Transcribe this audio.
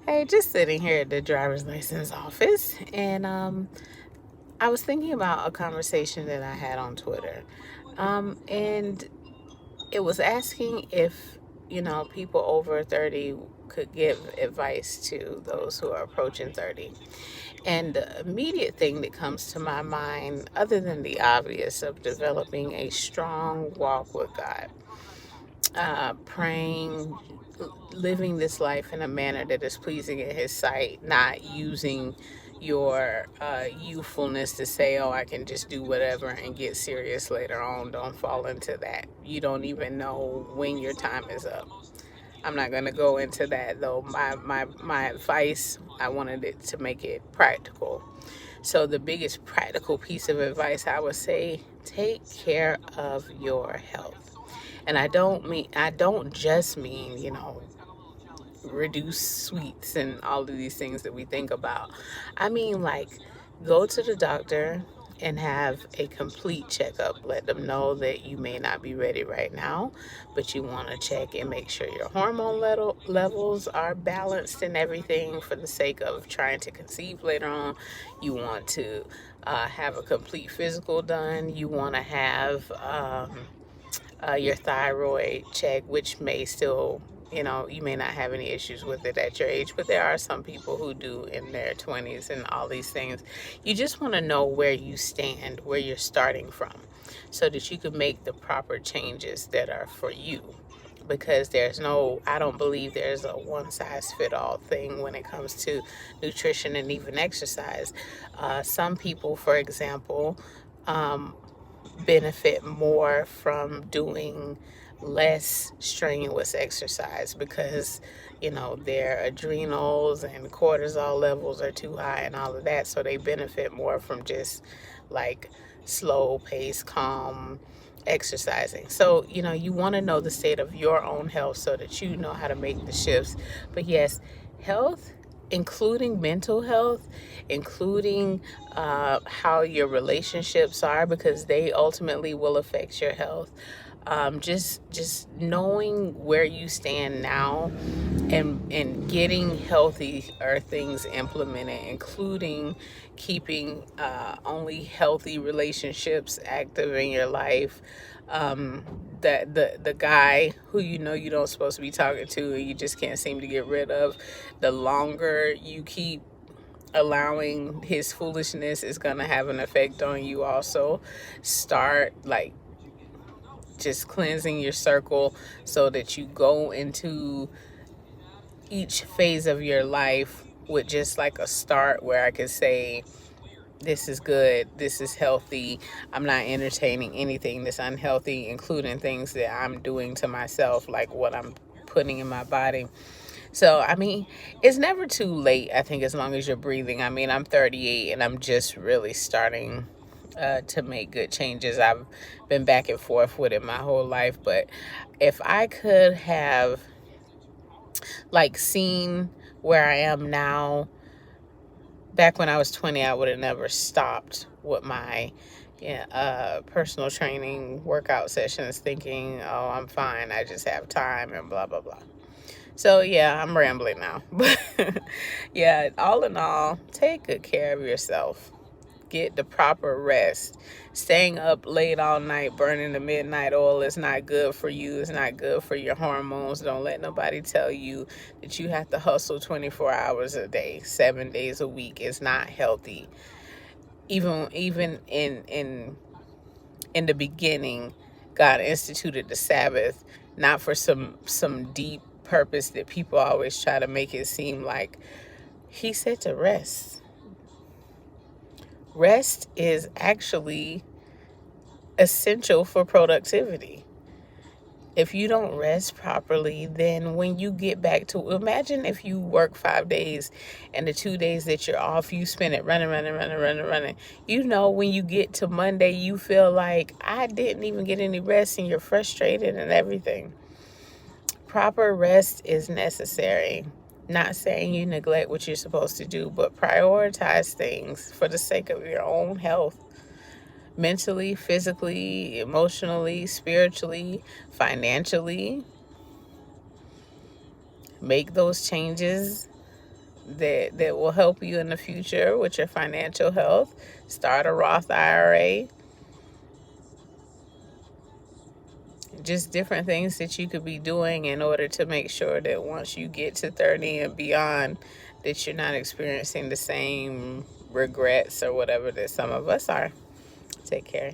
Hey, just sitting here at the driver's license office, and I was thinking about a conversation that I had on Twitter, and it was asking if people over 30 could give advice to those who are approaching 30. And the immediate thing that comes to my mind, other than the obvious of developing a strong walk with God, praying, living this life in a manner that is pleasing in His sight, not using your youthfulness to say, oh, I can just do whatever and get serious later on. Don't fall into that. You don't even know when your time is up. I'm not going to go into that though. My advice, I wanted it to make it practical. So, the biggest practical piece of advice I would say, take care of your health. And I don't just mean, reduce sweets and all of these things that we think about. I mean, like, go to the doctor and have a complete checkup. Let them know that you may not be ready right now, but you want to check and make sure your hormone levels are balanced and everything for the sake of trying to conceive later on. You want to have a complete physical done. You want to have your thyroid check, which may still, you may not have any issues with it at your age, but there are some people who do in their 20s and all these things. You just want to know where you stand, where you're starting from, so that you can make the proper changes that are for you. Because I don't believe there's a one size fit all thing when it comes to nutrition and even exercise. Some people, for example, um, benefit more from doing less strenuous exercise because their adrenals and cortisol levels are too high and all of that, so they benefit more from just like slow pace, calm exercising. So you want to know the state of your own health so that you know how to make the shifts. But yes, health, including mental health, including how your relationships are, because they ultimately will affect your health. Just knowing where you stand now, and getting healthy things implemented, including keeping only healthy relationships active in your life. That the guy who you don't supposed to be talking to and you just can't seem to get rid of, the longer you keep allowing his foolishness, is going to have an effect on you also. Start like just cleansing your circle so that you go into each phase of your life with just like a start where I can say, this is good, this is healthy. I'm not entertaining anything that's unhealthy, including things that I'm doing to myself, like what I'm putting in my body. So, I mean, it's never too late, I think, as long as you're breathing. I mean, I'm 38 and I'm just really starting to make good changes. I've been back and forth with it my whole life, but if I could have like seen where I am now back when I was 20, I would have never stopped with my personal training workout sessions thinking, oh, I'm fine, I just have time and blah, blah, blah. So, yeah, I'm rambling now. But, yeah, all in all, take good care of yourself. Get the proper rest. Staying up late all night, burning the midnight oil is not good for you. It's not good for your hormones. Don't let nobody tell you that you have to hustle 24 hours a day, 7 days a week. It's not healthy. Even in the beginning, God instituted the Sabbath not for some deep purpose that people always try to make it seem like. He said to rest. Rest is actually essential for productivity. If you don't rest properly, then when you get back to, imagine if you work 5 days and the 2 days that you're off, you spend it running, running, running, running, running. When you get to Monday, you feel like I didn't even get any rest and you're frustrated and everything. Proper rest is necessary. Not saying you neglect what you're supposed to do, but prioritize things for the sake of your own health. Mentally, physically, emotionally, spiritually, financially. Make those changes that will help you in the future with your financial health. Start a Roth IRA. Just different things that you could be doing in order to make sure that once you get to 30 and beyond, that you're not experiencing the same regrets or whatever that some of us are. Take care.